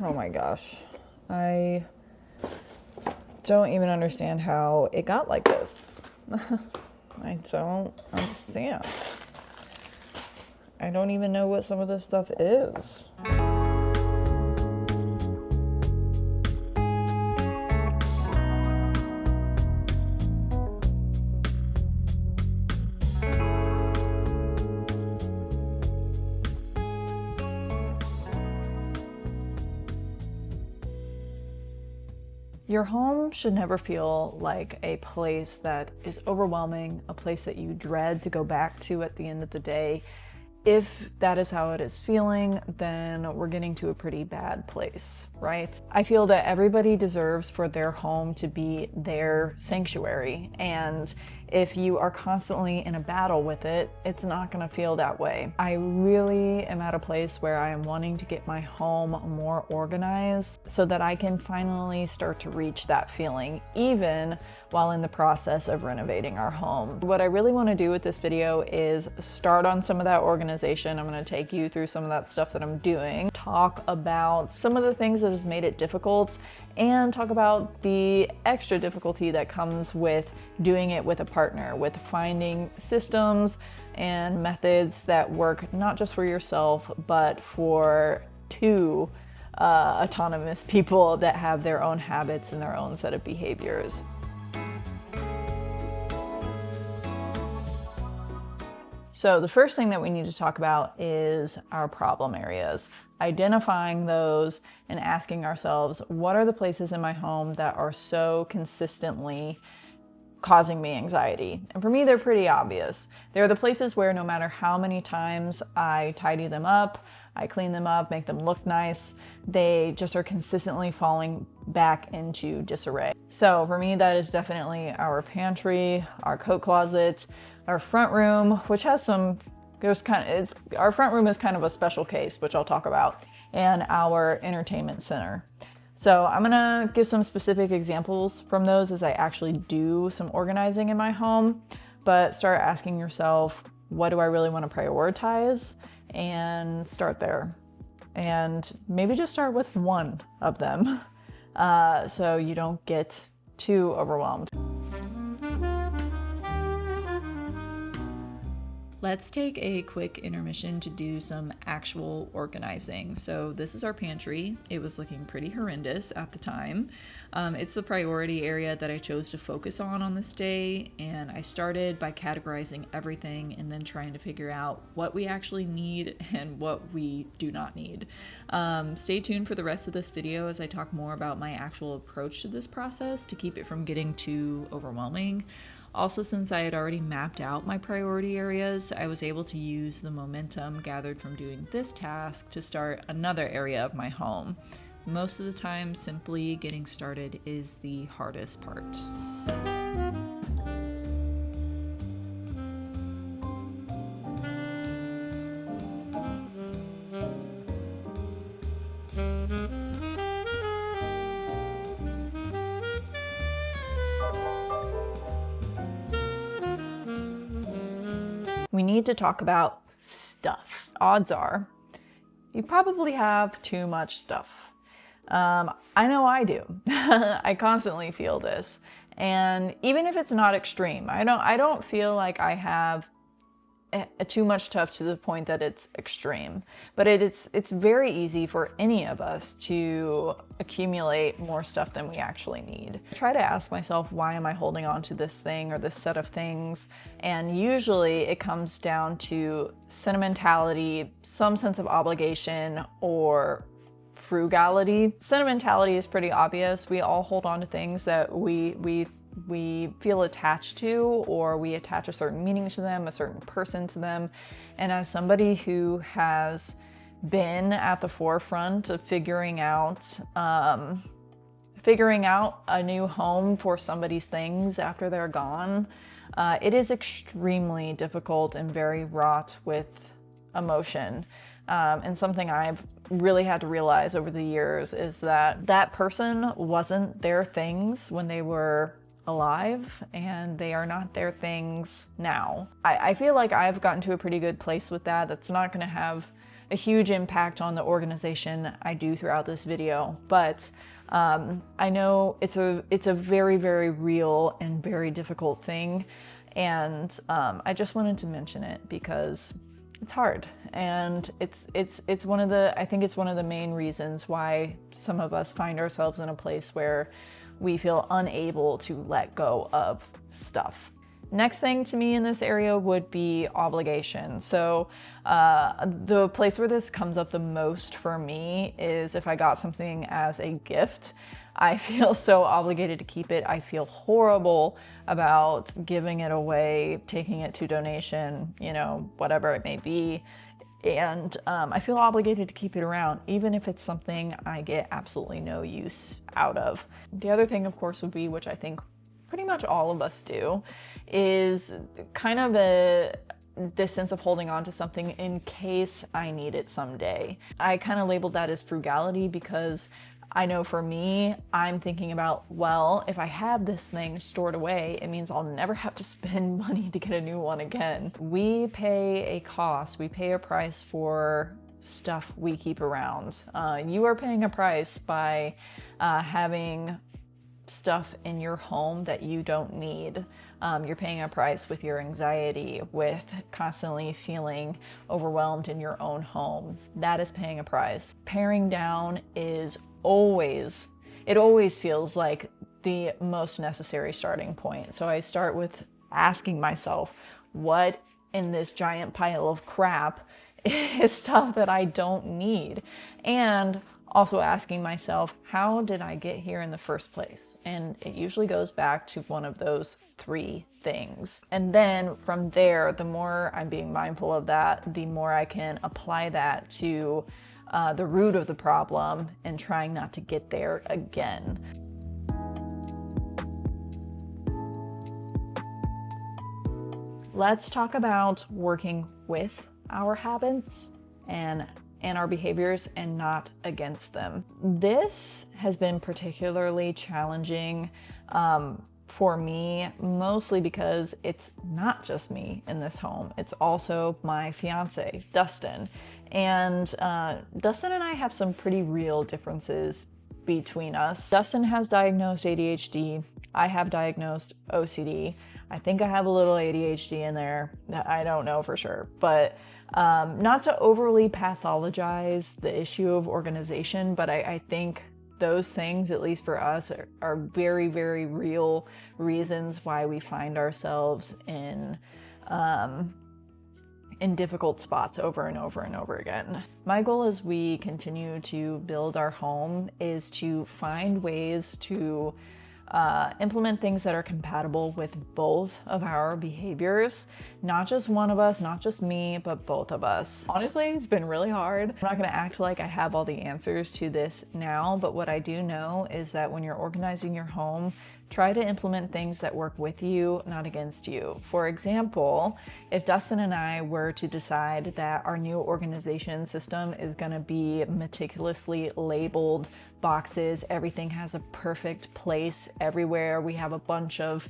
Oh my gosh. I don't even understand how it got like this. I don't understand. I don't even know what some of this stuff is. Your home should never feel like a place that is overwhelming, a place that you dread to go back to at the end of the day. If that is how it is feeling, then we're getting to a pretty bad place, right? I feel that everybody deserves for their home to be their sanctuary. And if you are constantly in a battle with it, it's not gonna feel that way. I really am at a place where I am wanting to get my home more organized so that I can finally start to reach that feeling, even while in the process of renovating our home. What I really want to do with this video is start on some of that organization. I'm going to take you through some of that stuff that I'm doing, talk about some of the things that has made it difficult, and talk about the extra difficulty that comes with doing it with a partner, with finding systems and methods that work not just for yourself, but for two autonomous people that have their own habits and their own set of behaviors. So the first thing that we need to talk about is our problem areas. Identifying those and asking ourselves, what are the places in my home that are so consistently causing me anxiety? And for me, they're pretty obvious. They're the places where no matter how many times I tidy them up, I clean them up, make them look nice, they just are consistently falling back into disarray. So for me, that is definitely our pantry, our coat closet, our front room, which has some, our front room is kind of a special case, which I'll talk about, and our entertainment center. So I'm gonna give some specific examples from those as I actually do some organizing in my home, but start asking yourself, what do I really want to prioritize? And start there. And maybe just start with one of them so you don't get too overwhelmed. Let's take a quick intermission to do some actual organizing. So this is our pantry. It was looking pretty horrendous at the time. It's the priority area that I chose to focus on this day, and I started by categorizing everything and then trying to figure out what we actually need and what we do not need. Stay tuned for the rest of this video as I talk more about my actual approach to this process to keep it from getting too overwhelming. Also, since I had already mapped out my priority areas, I was able to use the momentum gathered from doing this task to start another area of my home. Most of the time, simply getting started is the hardest part. We need to talk about stuff. Odds are you probably have too much stuff. I know I do. I constantly feel this. And even if it's not extreme, I don't feel like I have too much stuff to the point that it's extreme, but it's very easy for any of us to accumulate more stuff than we actually need. I try to ask myself, why am I holding on to this thing or this set of things? And usually it comes down to sentimentality, some sense of obligation, or frugality. Sentimentality is pretty obvious. We all hold on to things that we feel attached to, or we attach a certain meaning to them, a certain person to them. And as somebody who has been at the forefront of figuring out a new home for somebody's things after they're gone, it is extremely difficult and very wrought with emotion. And something I've really had to realize over the years is that that person wasn't their things when they were alive, and they are not their things now. I feel like I've gotten to a pretty good place with that. That's not going to have a huge impact on the organization I do throughout this video, but I know it's a very, very real and very difficult thing, and I just wanted to mention it because it's hard, and it's one of the, I think it's one of the main reasons why some of us find ourselves in a place where we feel unable to let go of stuff. Next thing to me in this area would be obligation. So the place where this comes up the most for me is if I got something as a gift. I feel so obligated to keep it. I feel horrible about giving it away, taking it to donation, you know, whatever it may be. And I feel obligated to keep it around, even if it's something I get absolutely no use out of. The other thing, of course, would be, which I think pretty much all of us do, is kind of this sense of holding on to something in case I need it someday. I kind of labeled that as frugality because I know for me, I'm thinking about, well, if I have this thing stored away, it means I'll never have to spend money to get a new one again. We pay a cost, we pay a price for stuff we keep around. You are paying a price by having stuff in your home that you don't need. You're paying a price with your anxiety, with constantly feeling overwhelmed in your own home. That is paying a price. Paring down is always feels like the most necessary starting point. So I start with asking myself, what in this giant pile of crap is stuff that I don't need? And also asking myself, how did I get here in the first place? And it usually goes back to one of those three things. And then from there, the more I'm being mindful of that, the more I can apply that to the root of the problem and trying not to get there again. Let's talk about working with our habits and our behaviors and not against them. This has been particularly challenging for me, mostly because it's not just me in this home. It's also my fiance, Dustin. And Dustin and I have some pretty real differences between us. Dustin has diagnosed ADHD. I have diagnosed OCD. I think I have a little ADHD in there. I don't know for sure, but not to overly pathologize the issue of organization, but I think those things, at least for us, are very, very real reasons why we find ourselves in difficult spots over and over and over again. My goal as we continue to build our home is to find ways to implement things that are compatible with both of our behaviors. Not just one of us, not just me, but both of us. Honestly, it's been really hard. I'm not gonna act like I have all the answers to this now, but what I do know is that when you're organizing your home, try to implement things that work with you, not against you. For example, if Dustin and I were to decide that our new organization system is gonna be meticulously labeled boxes, everything has a perfect place everywhere, we have a bunch of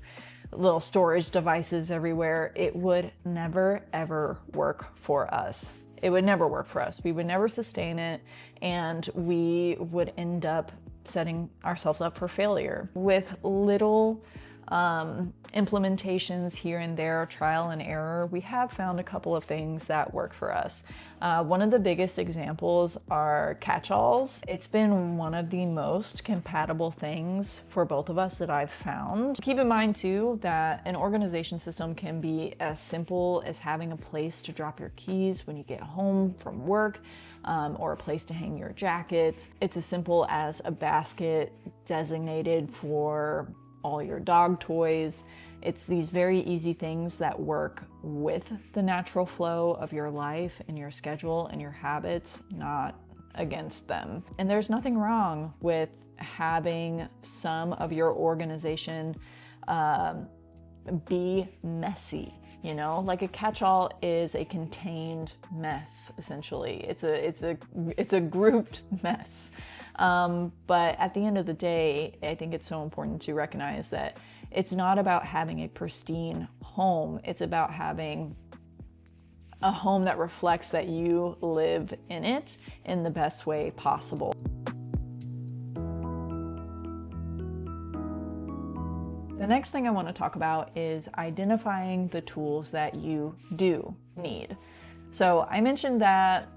little storage devices everywhere, it would never ever work for us. It would never work for us. We would never sustain it, and we would end up setting ourselves up for failure. With little implementations here and there, trial and error, we have found a couple of things that work for us. One of the biggest examples are catch-alls. It's been one of the most compatible things for both of us that I've found. Keep in mind too that an organization system can be as simple as having a place to drop your keys when you get home from work, or a place to hang your jacket. It's as simple as a basket designated for all your dog toys. It's these very easy things that work with the natural flow of your life and your schedule and your habits, not against them. And there's nothing wrong with having some of your organization be messy. You know, like a catch-all is a contained mess, essentially. It's a grouped mess. But at the end of the day, I think it's so important to recognize that it's not about having a pristine home. It's about having a home that reflects that you live in it in the best way possible. The next thing I want to talk about is identifying the tools that you do need. So I mentioned that,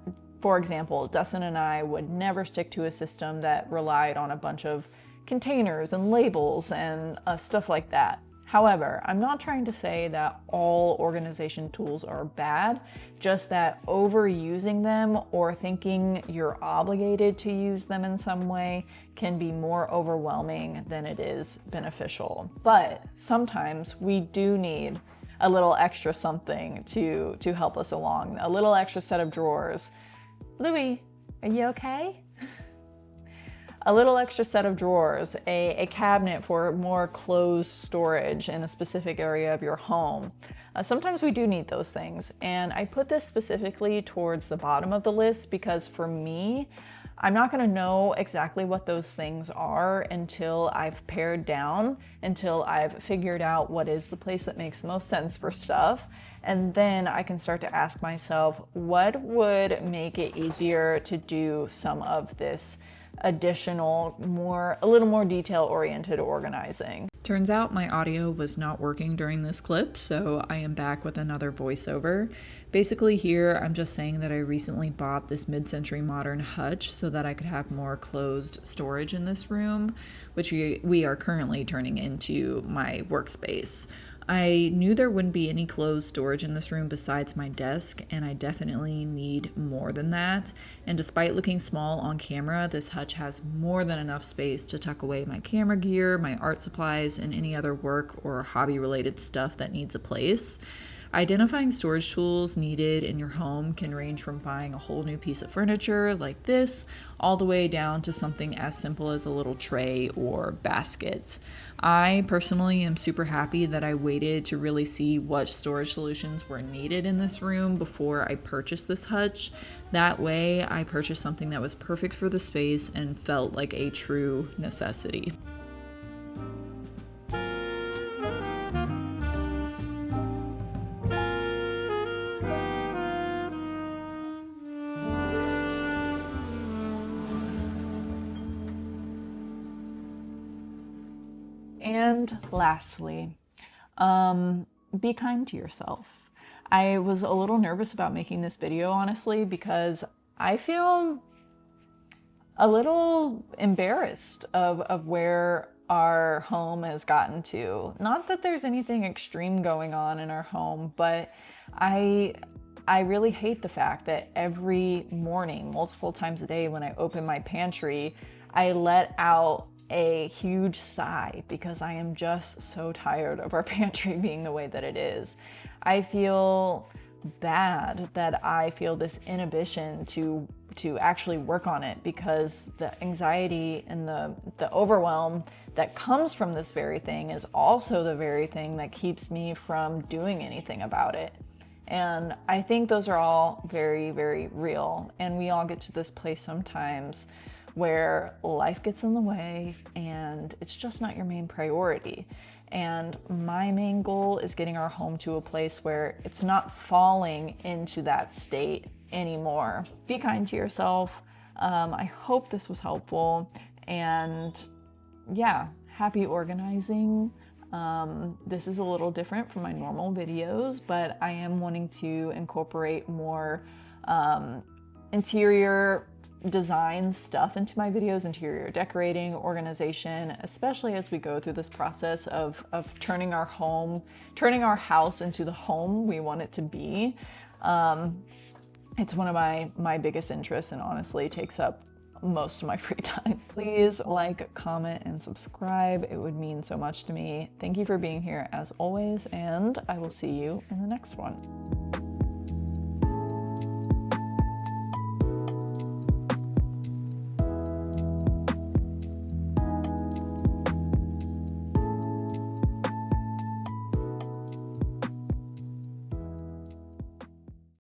for example, Dustin and I would never stick to a system that relied on a bunch of containers and labels and stuff like that. However, I'm not trying to say that all organization tools are bad, just that overusing them or thinking you're obligated to use them in some way can be more overwhelming than it is beneficial. But sometimes we do need a little extra something to help us along, a little extra set of drawers. Louie, are you okay? A little extra set of drawers, a cabinet for more clothes storage in a specific area of your home. Sometimes we do need those things, and I put this specifically towards the bottom of the list because for me, I'm not going to know exactly what those things are until I've pared down, until I've figured out what is the place that makes the most sense for stuff. And then I can start to ask myself, what would make it easier to do some of this additional, a little more detail-oriented organizing. Turns out my audio was not working during this clip, so I am back with another voiceover. Basically here, I'm just saying that I recently bought this mid-century modern hutch so that I could have more closed storage in this room, which we are currently turning into my workspace. I knew there wouldn't be any closed storage in this room besides my desk, and I definitely need more than that. And despite looking small on camera, this hutch has more than enough space to tuck away my camera gear, my art supplies, and any other work or hobby-related stuff that needs a place. Identifying storage tools needed in your home can range from buying a whole new piece of furniture like this, all the way down to something as simple as a little tray or basket. I personally am super happy that I waited to really see what storage solutions were needed in this room before I purchased this hutch. That way, I purchased something that was perfect for the space and felt like a true necessity. And lastly, be kind to yourself. I was a little nervous about making this video, honestly, because I feel a little embarrassed of where our home has gotten to. Not that there's anything extreme going on in our home, but I really hate the fact that every morning, multiple times a day, when I open my pantry, I let out a huge sigh because I am just so tired of our pantry being the way that it is. I feel bad that I feel this inhibition to actually work on it because the anxiety and the overwhelm that comes from this very thing is also the very thing that keeps me from doing anything about it. And I think those are all very, very real. And we all get to this place sometimes where life gets in the way and it's just not your main priority. And my main goal is getting our home to a place where it's not falling into that state anymore. Be kind to yourself. I hope this was helpful. And yeah, happy organizing. This is a little different from my normal videos, but I am wanting to incorporate more interior design stuff into my videos, interior decorating, organization, especially as we go through this process of turning our house into the home we want it to be. It's one of my biggest interests and honestly takes up most of my free time. Please like, comment, and subscribe. It would mean so much to me. Thank you for being here as always, and I will see you in the next one.